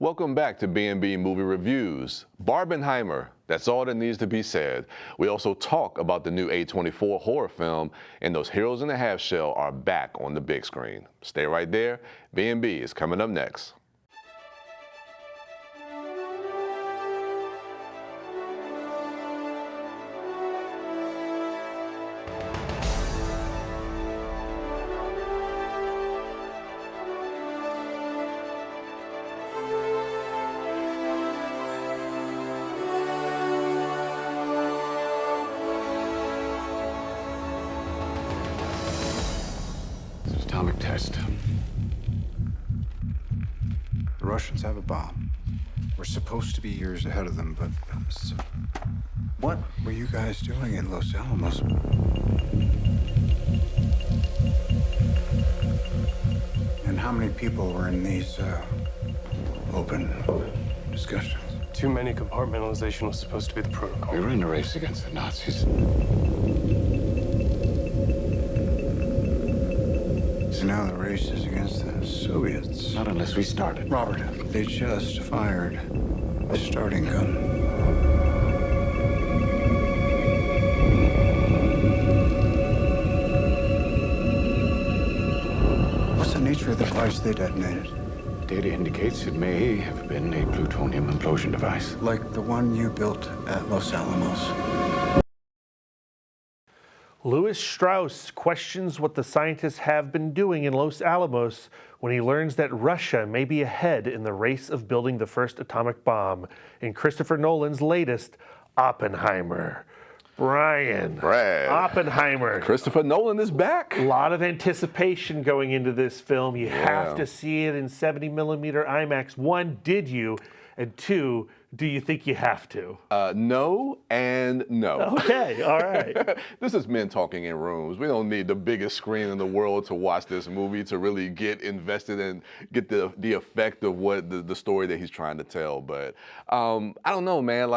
Welcome back to B&B Movie Reviews. Barbenheimer, that's all that needs to be said. We also talk about the new A24 horror film, and those heroes in the half shell are back on the big screen. Stay right there. B&B is coming up next. Atomic test. The Russians have a bomb. We're supposed to be years ahead of them, but what were you guys doing in Los Alamos? And how many people were in these open discussions? Too many. Compartmentalization was supposed to be the protocol. We were in a race against the Nazis. So now the race is against the Soviets. Not unless we started. Robert, they just fired the starting gun. What's the nature of the device they detonated? Data indicates it may have been a plutonium implosion device. Like the one you built at Los Alamos. Louis Strauss questions what the scientists have been doing in Los Alamos when he learns that Russia may be ahead in the race of building the first atomic bomb in Christopher Nolan's latest, Oppenheimer. Brad. Oppenheimer. Christopher Nolan is back. A lot of anticipation going into this film. You have to see it in 70mm IMAX. One, did you? And two, do you think you have to? No and no. Okay, all right. This is men talking in rooms. We don't need the biggest screen in the world to watch this movie to really get invested and get the effect of what the story that he's trying to tell. But I don't know, man.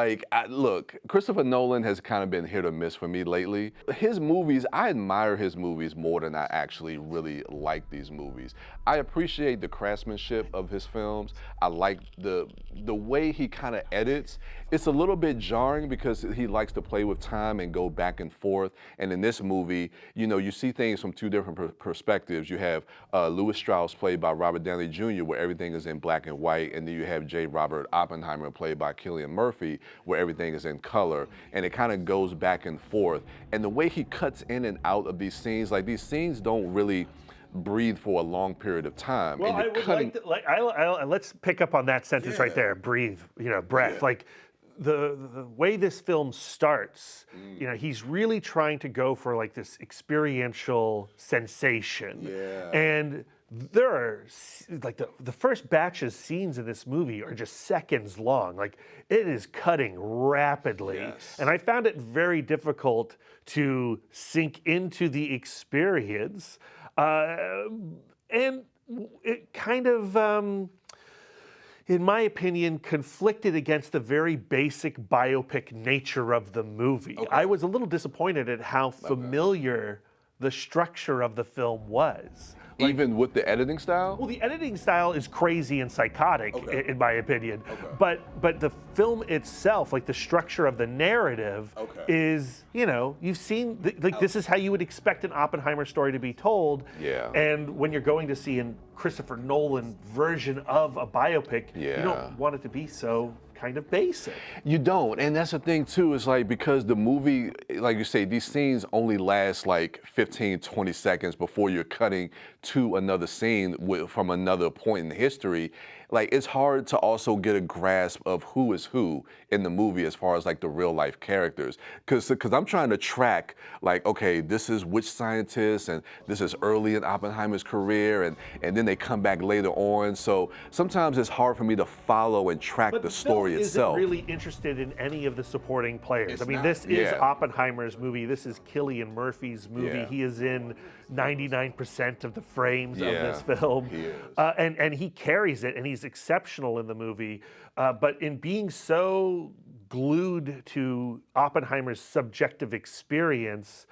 Look, Christopher Nolan has kind of been hit or miss for me lately. His movies, I admire his movies more than I actually really like these movies. I appreciate the craftsmanship of his films. I like the way he kind of edits. It's a little bit jarring because he likes to play with time and go back and forth. And in this movie, you know, you see things from two different perspectives. You have Louis Strauss played by Robert Downey Jr., where everything is in black and white, and then you have J. Robert Oppenheimer played by Cillian Murphy, where everything is in color. And it kind of goes back and forth. And the way he cuts in and out of these scenes, like these scenes don't really breathe for a long period of time. Well, I would let's pick up on that sentence right there. Breathe, breath. Like the way this film starts, he's really trying to go for like this experiential sensation. And there are like the first batch of scenes in this movie are just seconds long. Like it is cutting rapidly. And I found it very difficult to sink into the experience. And it kind of, in my opinion, conflicted against the very basic biopic nature of the movie. I was a little disappointed at how familiar the structure of the film was. Even with the editing style? Well, the editing style is crazy and psychotic, in my opinion. But the film itself, like the structure of the narrative, is, you've seen, this is how you would expect an Oppenheimer story to be told. And when you're going to see a Christopher Nolan version of a biopic, you don't want it to be so kind of basic. You don't, and that's the thing too, is like, because the movie, like you say, these scenes only last like 15, 20 seconds before you're cutting to another scene from another point in history. Like, it's hard to also get a grasp of who is who in the movie as far as like the real life characters. Cause I'm trying to track like, okay, this is which scientist, and this is early in Oppenheimer's career, and then they come back later on. So sometimes it's hard for me to follow and track the story itself. Isn't really interested in any of the supporting players. This is Oppenheimer's movie. This is Cillian Murphy's movie. He is in 99% of the frames of this film. He is. And he carries it, and he's exceptional in the movie. But in being so glued to Oppenheimer's subjective experience,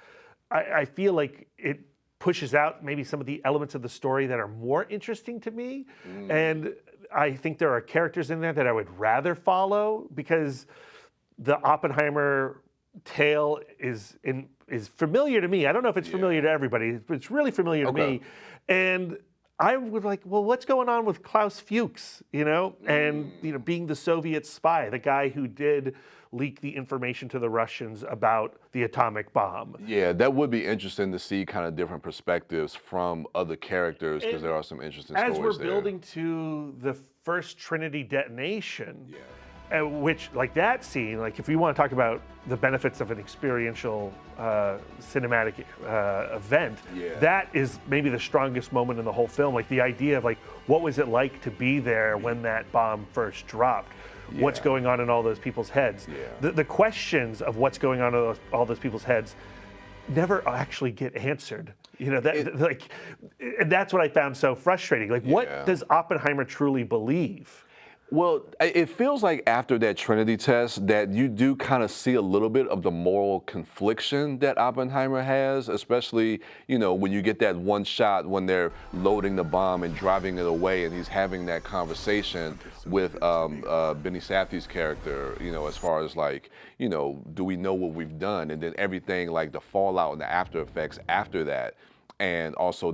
I feel like it pushes out maybe some of the elements of the story that are more interesting to me. And I think there are characters in there that I would rather follow because the Oppenheimer tale is familiar to me. I don't know if it's familiar to everybody, but it's really familiar to me. And I would like, well, what's going on with Klaus Fuchs, and being the Soviet spy, the guy who did leak the information to the Russians about the atomic bomb. Yeah, that would be interesting to see kind of different perspectives from other characters because there are some interesting stories there. As we're building to the first Trinity detonation, which, like that scene, like if we want to talk about the benefits of an experiential cinematic event, that is maybe the strongest moment in the whole film. Like the idea of like, what was it like to be there when that bomb first dropped? What's going on in all those people's heads? The questions of what's going on in all those people's heads never actually get answered. And that's what I found so frustrating. Like, what does Oppenheimer truly believe? Well, it feels like after that Trinity test that you do kind of see a little bit of the moral confliction that Oppenheimer has, especially, when you get that one shot when they're loading the bomb and driving it away and he's having that conversation with Benny Safdie's character, as far as like, do we know what we've done? And then everything like the fallout and the after effects after that. And also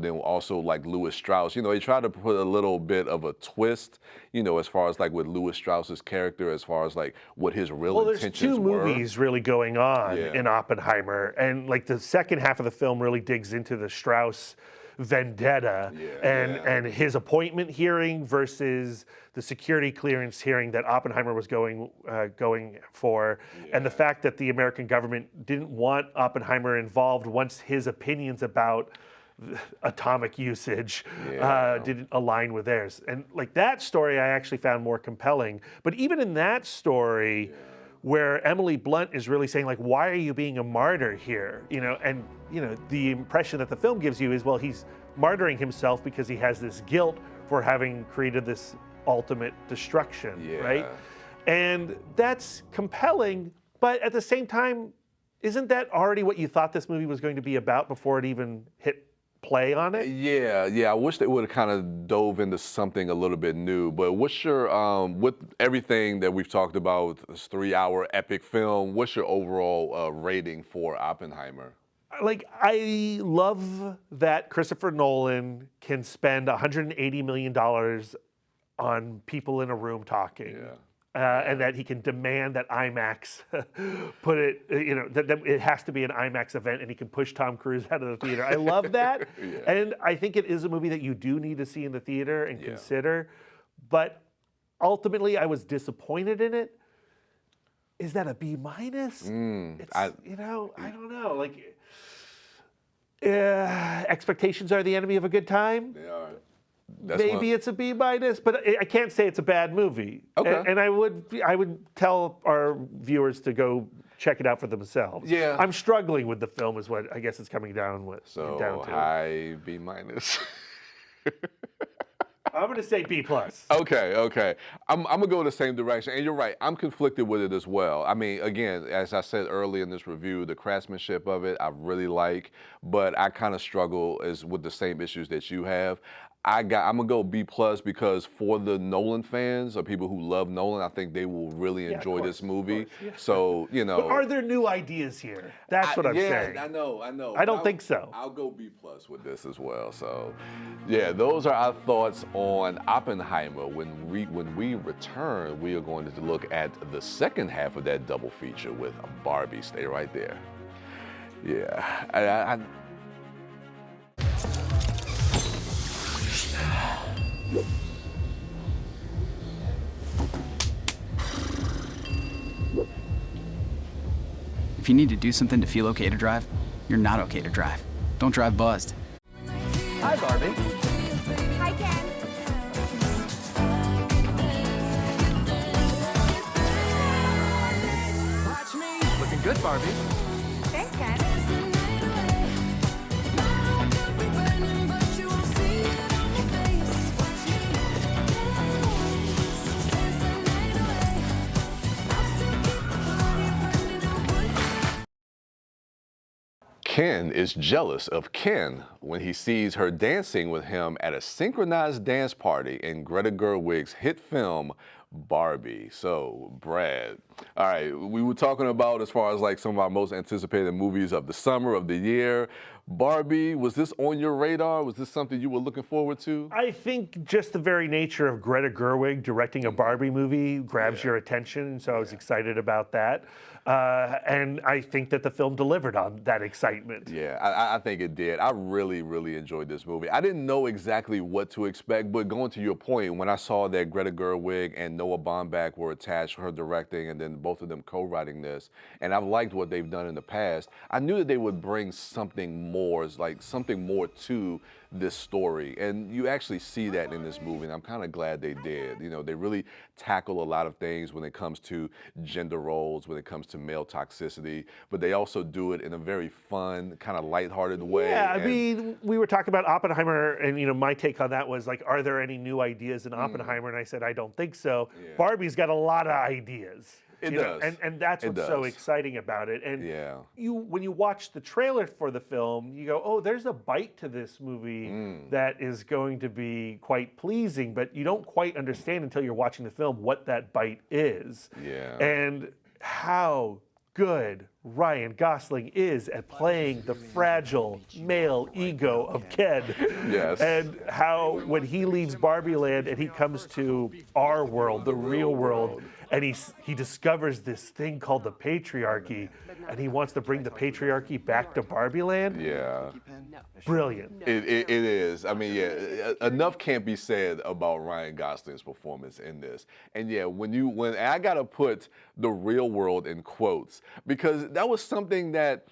like Louis Strauss, they try to put a little bit of a twist, as far as like with Louis Strauss's character, as far as like what his real intentions were. Well, there's two movies really going on in Oppenheimer, and like the second half of the film really digs into the Strauss vendetta and his appointment hearing versus the security clearance hearing that Oppenheimer was going for, and the fact that the American government didn't want Oppenheimer involved once his opinions about atomic usage didn't align with theirs. And like that story I actually found more compelling. But even in that story, where Emily Blunt is really saying like, why are you being a martyr here? And the impression that the film gives you is, well, he's martyring himself because he has this guilt for having created this ultimate destruction, right? And that's compelling, but at the same time, isn't that already what you thought this movie was going to be about before it even hit play on it? Yeah. I wish they would have kind of dove into something a little bit new. But what's your, with everything that we've talked about, this 3-hour epic film, what's your overall rating for Oppenheimer? Like, I love that Christopher Nolan can spend $180 million on people in a room talking. And that he can demand that IMAX put it, that it has to be an IMAX event, and he can push Tom Cruise out of the theater. I love that. And I think it is a movie that you do need to see in the theater and consider. But ultimately, I was disappointed in it. Is that a B-? I don't know. Like, expectations are the enemy of a good time. They are. Maybe it's a B-, but I can't say it's a bad movie. Okay. And I would tell our viewers to go check it out for themselves. I'm struggling with the film is what I guess it's coming down with. So high B-. I'm going to say B+. Okay. I'm going to go in the same direction. And you're right, I'm conflicted with it as well. I mean, again, as I said earlier in this review, the craftsmanship of it, I really like, but I kind of struggle with the same issues that you have. I'm gonna go B+ because for the Nolan fans or people who love Nolan, I think they will really enjoy this movie. So, But are there new ideas here? That's what I'm saying. I know. I don't think so. I'll go B+ with this as well. So, those are our thoughts on Oppenheimer. When we return, we are going to look at the second half of that double feature with Barbie. Stay right there. Yeah. If you need to do something to feel okay to drive, you're not okay to drive. Don't drive buzzed. Hi, Barbie. Hi, Ken. Looking good, Barbie. Thanks, Ken. Ken is jealous of Ken when he sees her dancing with him at a synchronized dance party in Greta Gerwig's hit film Barbie. So, Brad, all right, we were talking about as far as like some of our most anticipated movies of the summer, of the year. Barbie, was this on your radar? Was this something you were looking forward to? I think just the very nature of Greta Gerwig directing a Barbie movie grabs your attention, and so I was excited about that. And I think that the film delivered on that excitement. Yeah, I think it did. I really, really enjoyed this movie. I didn't know exactly what to expect, but going to your point, when I saw that Greta Gerwig and Noah Baumbach were attached, her directing, and then both of them co-writing this, and I've liked what they've done in the past, I knew that they would bring something more, like something more to this story. And you actually see that in this movie, and I'm kind of glad they did. You know, they really tackle a lot of things when it comes to gender roles, when it comes to male toxicity, but they also do it in a very fun, kind of lighthearted way. Yeah, I mean, we were talking about Oppenheimer, and my take on that was like, are there any new ideas in Oppenheimer? And I said, I don't think so. Yeah. Barbie's got a lot of ideas. It you know, does. and that's It what's so does. exciting about it. And Yeah. when you watch the trailer for the film, you go, oh, there's a bite to this movie that is going to be quite pleasing, but you don't quite understand until you're watching the film what that bite is. Yeah. And how good Ryan Gosling is at playing the fragile male ego of Ken. Yes. And how when he leaves Barbie Land and he comes to our world, the real world, and he discovers this thing called the patriarchy, and he wants to bring the patriarchy back to Barbie Land. Yeah. Brilliant. It is. I mean, yeah, enough can't be said about Ryan Gosling's performance in this. And yeah, when I gotta put the real world in quotes, because that was something that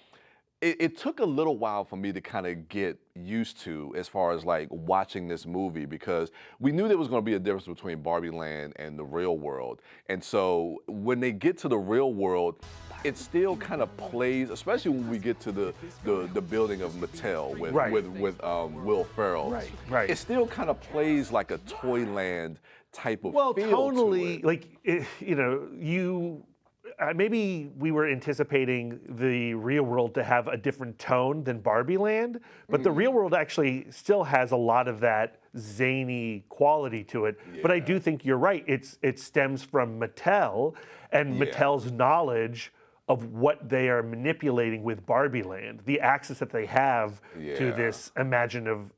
it took a little while for me to kind of get used to as far as like watching this movie, because we knew there was going to be a difference between Barbie Land and the real world. And so when they get to the real world, it still kind of plays, especially when we get to the building of Mattel with Will Ferrell. Right. It still kind of plays like a Toyland type of Well, feel tonally, to it. like, maybe we were anticipating the real world to have a different tone than Barbie Land, but the real world actually still has a lot of that zany quality to it. But I do think you're right. It stems from Mattel and Mattel's knowledge of what they are manipulating with Barbie Land, the access that they have to this imaginative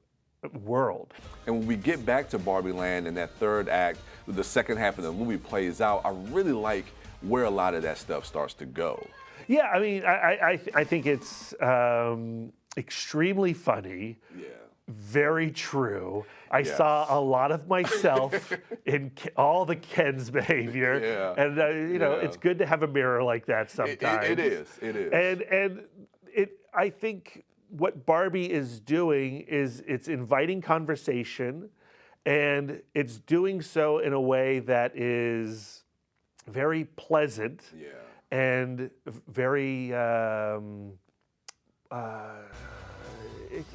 world. And when we get back to Barbie Land and that third act, the second half of the movie plays out, I really like where a lot of that stuff starts to go. Yeah, I mean, I think it's extremely funny. Yeah. Very true. I saw a lot of myself in all the Ken's behavior, and it's good to have a mirror like that sometimes. It is. And I think what Barbie is doing is it's inviting conversation, and it's doing so in a way that is very pleasant and very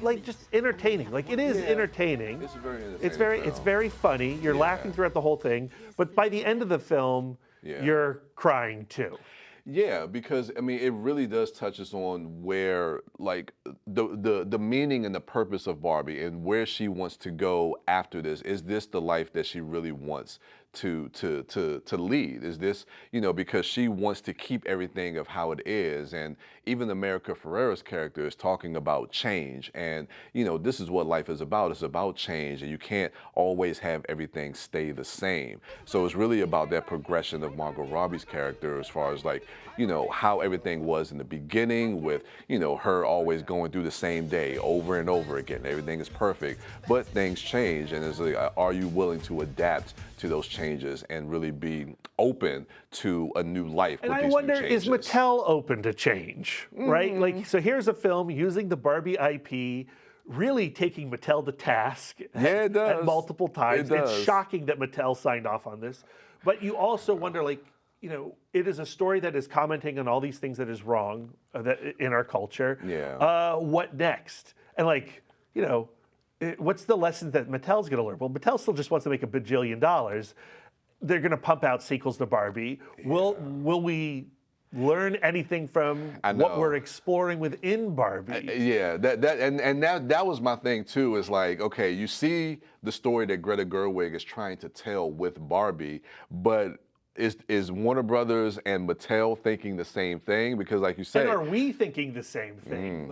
like just entertaining. Like it is entertaining. It's a very entertaining It's very funny. You're laughing throughout the whole thing, but by the end of the film, you're crying too. Yeah, because I mean, it really does touch us on where, like, the meaning and the purpose of Barbie and where she wants to go after this. Is this the life that she really wants to lead? Is this, because she wants to keep everything of how it is? And even America Ferrera's character is talking about change, and this is what life is about. It's about change, and you can't always have everything stay the same. So it's really about that progression of Margot Robbie's character as far as like, how everything was in the beginning with, her always going through the same day over and over again. Everything is perfect, but things change, and it's like, are you willing to adapt to those changes and really be open to a new life? And with I these wonder, new changes? is Mattel open to change, right? Like, so here's a film using the Barbie IP, really taking Mattel to task at multiple times. It does. It's shocking that Mattel signed off on this. But you also wonder, like, it is a story that is commenting on all these things that is wrong in our culture. Yeah. What next? And like, what's the lesson that Mattel's going to learn? Well, Mattel still just wants to make $1 bajillion. They're going to pump out sequels to Barbie. Will we learn anything from what we're exploring within Barbie. Yeah, that was my thing too. Is like, okay, you see the story that Greta Gerwig is trying to tell with Barbie, but is Warner Brothers and Mattel thinking the same thing? Because like you said, and are we thinking the same thing?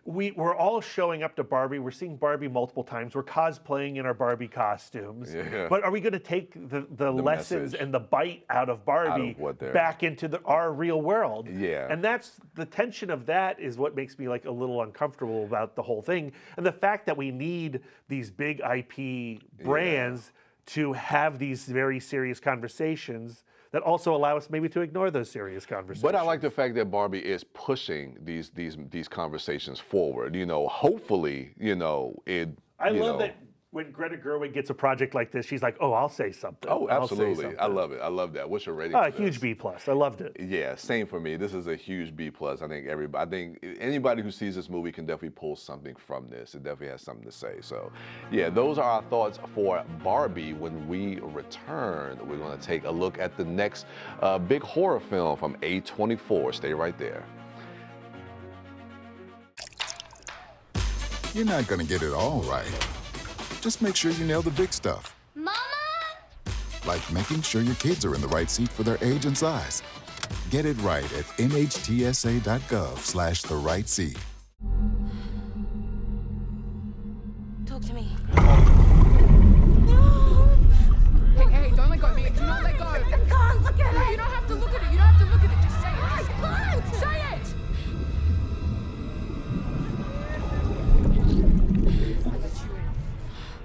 We're all showing up to Barbie. We're seeing Barbie multiple times. We're cosplaying in our Barbie costumes. Yeah. But are we going to take the lessons message and the bite out of Barbie back into our real world? Yeah. And that's the tension of that is what makes me like a little uncomfortable about the whole thing. And the fact that we need these big IP brands to have these very serious conversations that also allow us maybe to ignore those serious conversations. But I like the fact that Barbie is pushing these conversations forward. You know, hopefully, I love that when Greta Gerwig gets a project like this, she's like, "Oh, I'll say something." Oh, absolutely. I'll say I love it. I love that. What's your rating? A huge B+. I loved it. Yeah, same for me. This is a huge B+. I think anybody who sees this movie can definitely pull something from this. It definitely has something to say. So, yeah, those are our thoughts for Barbie. When we return, we're going to take a look at the next big horror film from A24. Stay right there. You're not going to get it all right. Just make sure you nail the big stuff. Mama! Like making sure your kids are in the right seat for their age and size. Get it right at nhtsa.gov/the-right-seat. Talk to me. Hey, don't let go. Do not let go. I can't look at it. You don't have to look at it. You don't have to look at it. Just say it. I can't. Say it.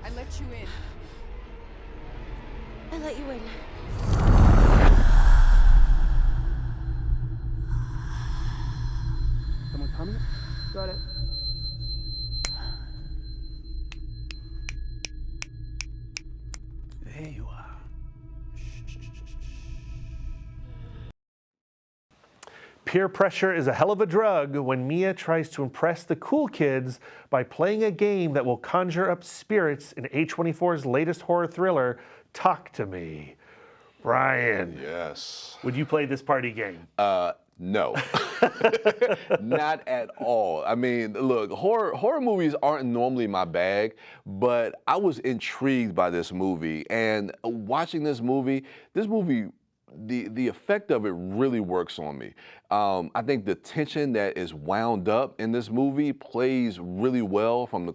I let you in. I let you in. Someone coming? Got it. There you are. Peer pressure is a hell of a drug when Mia tries to impress the cool kids by playing a game that will conjure up spirits in A24's latest horror thriller, Talk to Me. Brian. Yes. Would you play this party game? No, not at all. I mean, look, horror movies aren't normally my bag, but I was intrigued by this movie. And watching this movie, the effect of it really works on me. I think the tension that is wound up in this movie plays really well from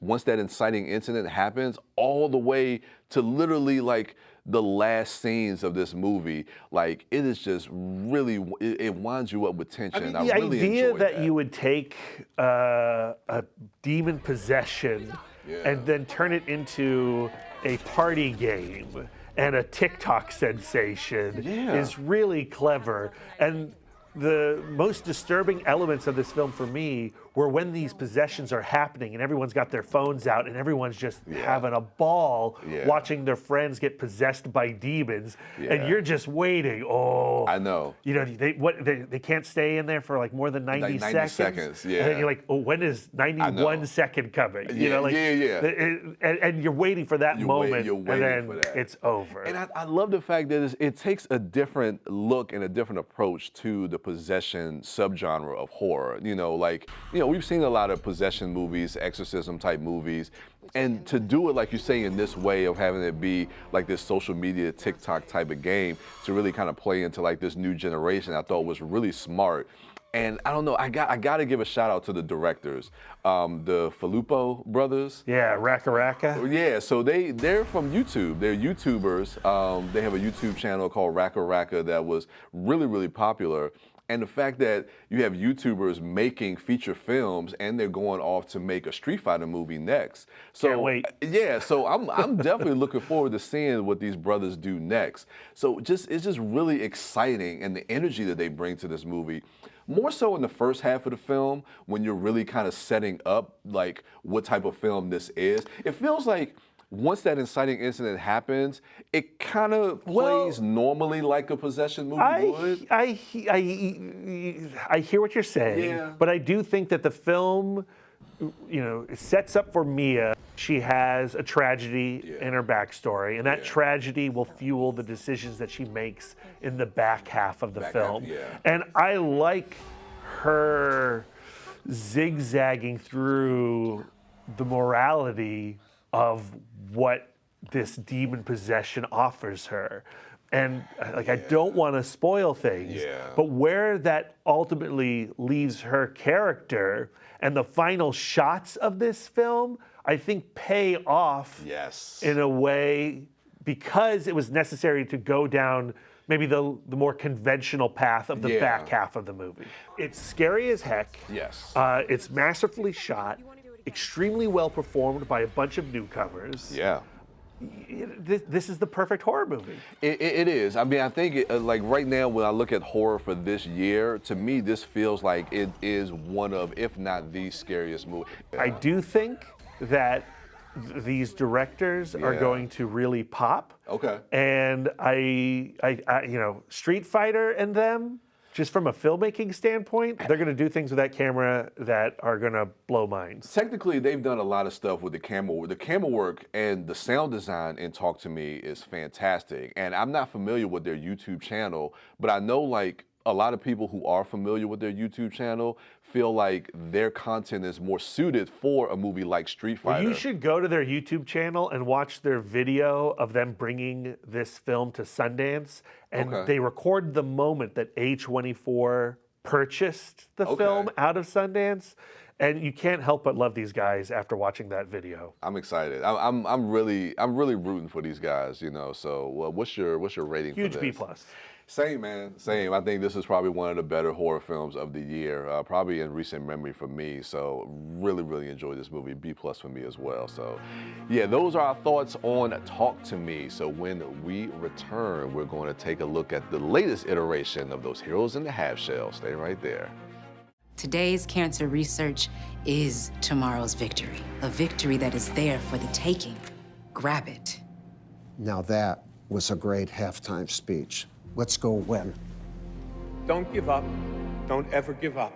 once that inciting incident happens, all the way to literally the last scenes of this movie. Like, it is just really, it winds you up with tension. I mean, the really idea enjoyed that you would take a demon possession and then turn it into a party game and a TikTok sensation is really clever. And the most disturbing elements of this film for me were when these possessions are happening and everyone's got their phones out and everyone's just having a ball watching their friends get possessed by demons, and you're just waiting. Oh, I know. You know, they can't stay in there for like more than 90 seconds. And then you're like, oh, when is 91 second coming? You know, and you're waiting for that moment, and then it's over. And I love the fact that it takes a different look and a different approach to the possession subgenre of horror. We've seen a lot of possession movies, exorcism type movies, and to do it like you say in this way of having it be like this social media TikTok type of game to really kind of play into like this new generation, I thought was really smart. And I don't know, I got to give a shout out to the directors, the Filippo brothers. Yeah, Raka Raka. Yeah, so they're from YouTube. They're YouTubers. They have a YouTube channel called Raka Raka that was really, really popular. And the fact that you have YouTubers making feature films and they're going off to make a Street Fighter movie next. So, can't wait. Yeah, so I'm definitely looking forward to seeing what these brothers do next. So it's just really exciting, and the energy that they bring to this movie, more so in the first half of the film when you're really kind of setting up like what type of film this is. It feels like once that inciting incident happens, it kind of plays normally like a possession movie would. I hear what you're saying, but I do think that the film, sets up for Mia She has a tragedy in her backstory, and that tragedy will fuel the decisions that she makes in the back half of the film. And I like her zigzagging through the morality of what this demon possession offers her. And like, I don't want to spoil things, but where that ultimately leaves her character and the final shots of this film, I think pay off in a way because it was necessary to go down maybe the more conventional path of the back half of the movie. It's scary as heck. It's masterfully shot, extremely well performed by a bunch of newcomers. This is the perfect horror movie. It is. I mean, I think like right now when I look at horror for this year, to me this feels like it is one of, if not the scariest movie. I do think that these directors are going to really pop. And I you know, Street Fighter and them, just from a filmmaking standpoint, they're going to do things with that camera that are going to blow minds. Technically, they've done a lot of stuff with the camera. The camera work and the sound design in Talk to Me is fantastic. And I'm not familiar with their YouTube channel, but I know like a lot of people who are familiar with their YouTube channel feel like their content is more suited for a movie like Street Fighter. Well, you should go to their YouTube channel and watch their video of them bringing this film to Sundance. And they recorded the moment that A24 purchased the film out of Sundance. And you can't help but love these guys after watching that video. I'm excited. I'm really rooting for these guys, you know. So what's your rating for this? Huge B+. Same, man. Same. I think this is probably one of the better horror films of the year, probably in recent memory for me. So really enjoyed this movie. B+ for me as well. So yeah, those are our thoughts on Talk to Me. So when we return, we're going to take a look at the latest iteration of those heroes in the half shell. Stay right there. Today's cancer research is tomorrow's victory. A victory that is there for the taking. Grab it. Now that was a great halftime speech. Let's go win. Don't give up. Don't ever give up.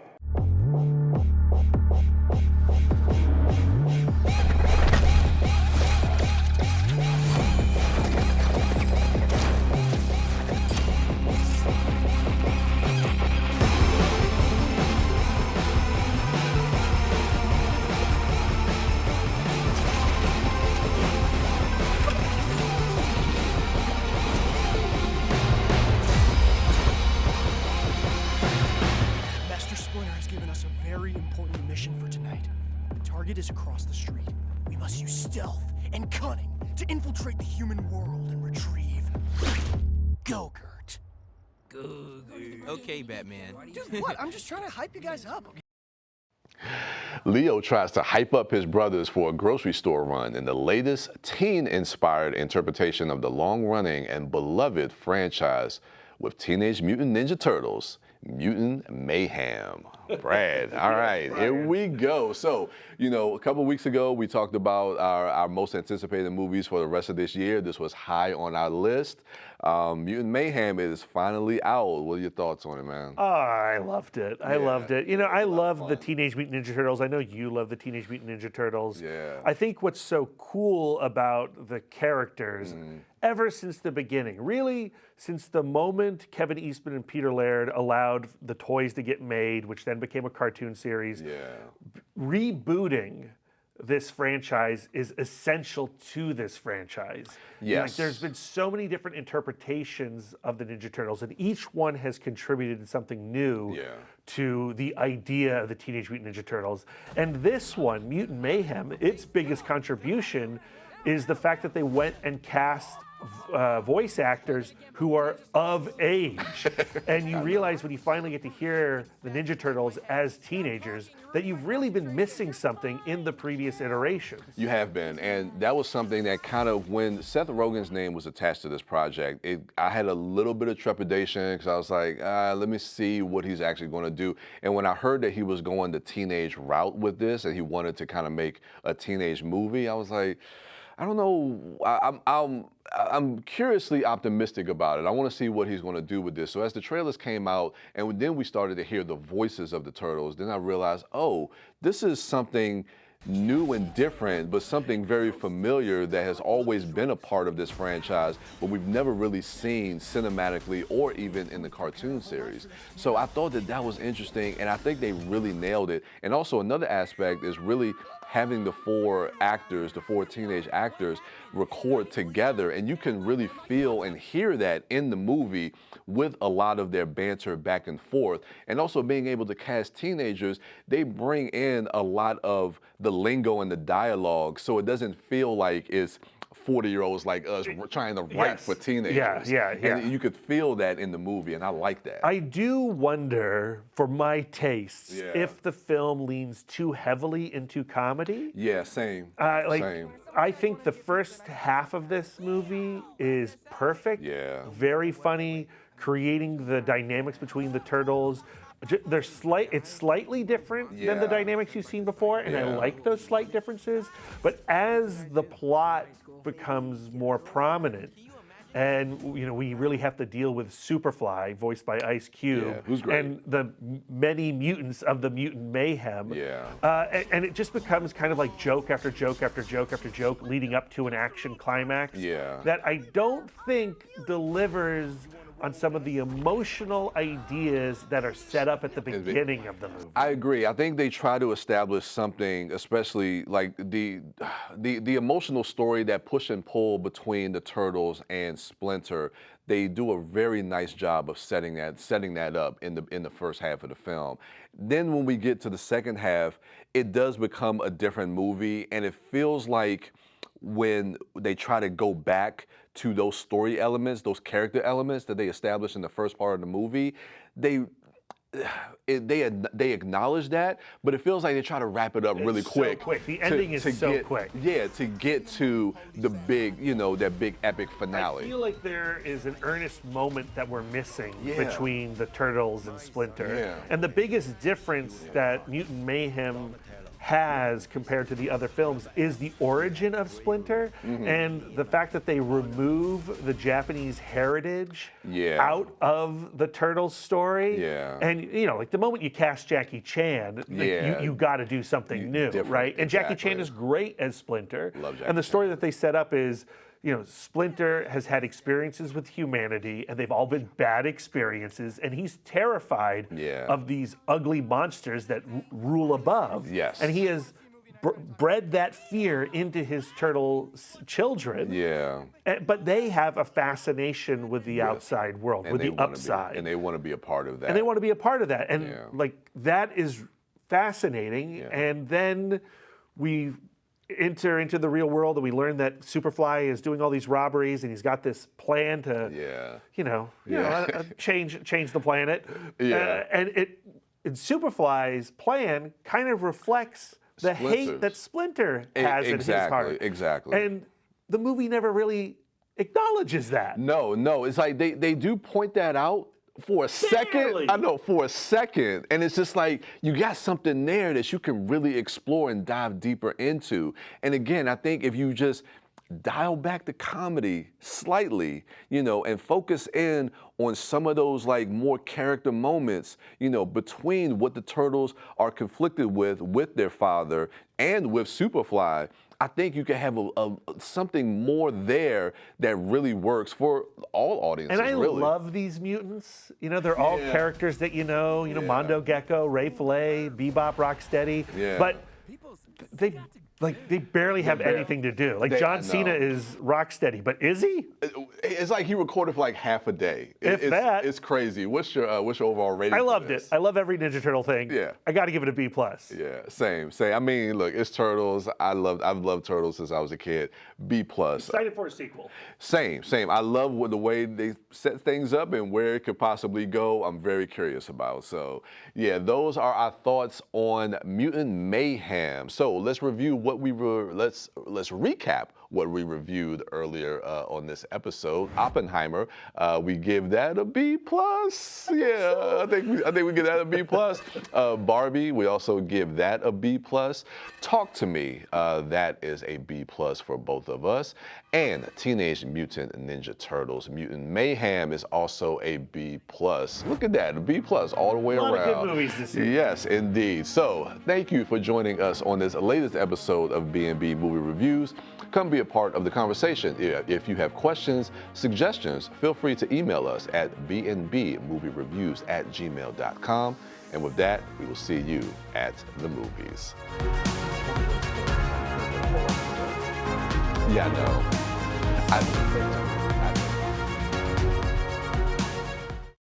Is across the street. We must use stealth and cunning to infiltrate the human world and retrieve Go-Gurt. Go-Gurt. Okay, Batman. Dude, what? I'm just trying to hype you guys up, okay? Leo tries to hype up his brothers for a grocery store run in the latest teen-inspired interpretation of the long-running and beloved franchise with Teenage Mutant Ninja Turtles, Mutant Mayhem. Brad, all right, here we go. So, you know, a couple weeks ago, we talked about our most anticipated movies for the rest of this year. This was high on our list. Mutant Mayhem is finally out. What are your thoughts on it, man? Oh, I loved it. I loved it. You know, I love the Teenage Mutant Ninja Turtles. I know you love the Teenage Mutant Ninja Turtles. I think what's so cool about the characters, ever since the beginning, really since the moment Kevin Eastman and Peter Laird allowed the toys to get made, which then became a cartoon series, rebooting this franchise is essential to this franchise. Like, there's been so many different interpretations of the Ninja Turtles, and each one has contributed something new to the idea of the Teenage Mutant Ninja Turtles. And this one, Mutant Mayhem, its biggest contribution is the fact that they went and cast voice actors who are of age. And you realize when you finally get to hear the Ninja Turtles as teenagers that you've really been missing something in the previous iterations. You have been, and that was something that kind of, when Seth Rogen's name was attached to this project, I had a little bit of trepidation because I was like, let me see what he's actually going to do. And when I heard that he was going the teenage route with this and he wanted to kind of make a teenage movie, I was like, I don't know. I'm curiously optimistic about it. I want to see what he's going to do with this. So as the trailers came out, and then we started to hear the voices of the Turtles, then I realized, oh, this is something new and different, but something very familiar that has always been a part of this franchise, but we've never really seen cinematically or even in the cartoon series. So I thought that that was interesting, and I think they really nailed it. And also another aspect is really having the four actors, the four teenage actors, record together, and you can really feel and hear that in the movie with a lot of their banter back and forth. And also being able to cast teenagers, they bring in a lot of the lingo and the dialogue, so it doesn't feel like it's 40-year-olds like us trying to write for teenagers. Yeah. And you could feel that in the movie, and I like that. I do wonder, for my tastes, if the film leans too heavily into comedy. Yeah, same. Same. I think the first half of this movie is perfect. Yeah. Very funny, creating the dynamics between the turtles. It's slightly different than the dynamics you've seen before, and I like those slight differences. But as the plot becomes more prominent, and we really have to deal with Superfly, voiced by Ice Cube, who's great, and the many mutants of the Mutant Mayhem. And it just becomes kind of like joke after joke after joke after joke, leading up to an action climax that I don't think delivers on some of the emotional ideas that are set up at the beginning of the movie. I agree. I think they try to establish something, especially like the emotional story, that push and pull between the Turtles and Splinter. They do a very nice job of setting that up in the first half of the film. Then when we get to the second half, it does become a different movie, and it feels like when they try to go back to those story elements, those character elements that they established in the first part of the movie, they acknowledge that, but it feels like they try to wrap it up really quick. So quick. The ending is so quick. Yeah, to get to the big, that big epic finale. I feel like there is an earnest moment that we're missing between the Turtles and Splinter. And the biggest difference that Mutant Mayhem has compared to the other films is the origin of Splinter and the fact that they remove the Japanese heritage out of the Turtles story. And like the moment you cast Jackie Chan, you got to do something new, right? And Jackie Chan is great as Splinter. Love Jackie and the story that they set up is, Splinter has had experiences with humanity, and they've all been bad experiences, and he's terrified of these ugly monsters that rule above. And he has bred that fear into his turtle children. But they have a fascination with the outside world, with the upside. And they want to be a part of that. And they want to be a part of that. And that is fascinating. And then we enter into the real world, and we learn that Superfly is doing all these robberies, and he's got this plan to, change the planet. And Superfly's plan kind of reflects the hate that Splinter has in his heart. Exactly. And the movie never really acknowledges that. No. It's like they do point that out for a second. I know, for a second. And it's just like, you got something there that you can really explore and dive deeper into. And again, I think if you just dial back the comedy slightly, and focus in on some of those like more character moments, between what the Turtles are conflicted with their father and with Superfly, I think you can have something more there that really works for all audiences. And I love these mutants. They're all characters that Mondo Gecko, Ray Fillet, Bebop, Rocksteady. But they barely have anything to do. Like John Cena is Rocksteady, but is he? It's like he recorded for like half a day. It's crazy. What's your overall rating? I loved it. I love every Ninja Turtle thing. I got to give it a B+. Yeah, same. I mean, look, it's Turtles. I've loved Turtles since I was a kid. B+. Excited for a sequel. Same. I love the way they set things up and where it could possibly go. I'm very curious about. So, yeah, those are our thoughts on Mutant Mayhem. So let's review what what we were. Let's recap what we reviewed earlier on this episode. Oppenheimer, we give that a B+. Yeah, I think we give that a B+. Barbie, we also give that a B+. Talk to Me, that is a B+ for both of us. And Teenage Mutant Ninja Turtles, Mutant Mayhem is also a B+. Look at that, a B+ all the way around. A lot of good movies this year. Yes, indeed. So, thank you for joining us on this latest episode of B&B Movie Reviews. Come be a part of the conversation. If you have questions, suggestions, feel free to email us at bnbmoviereviews@gmail.com. And with that, we will see you at the movies. Yeah, I know.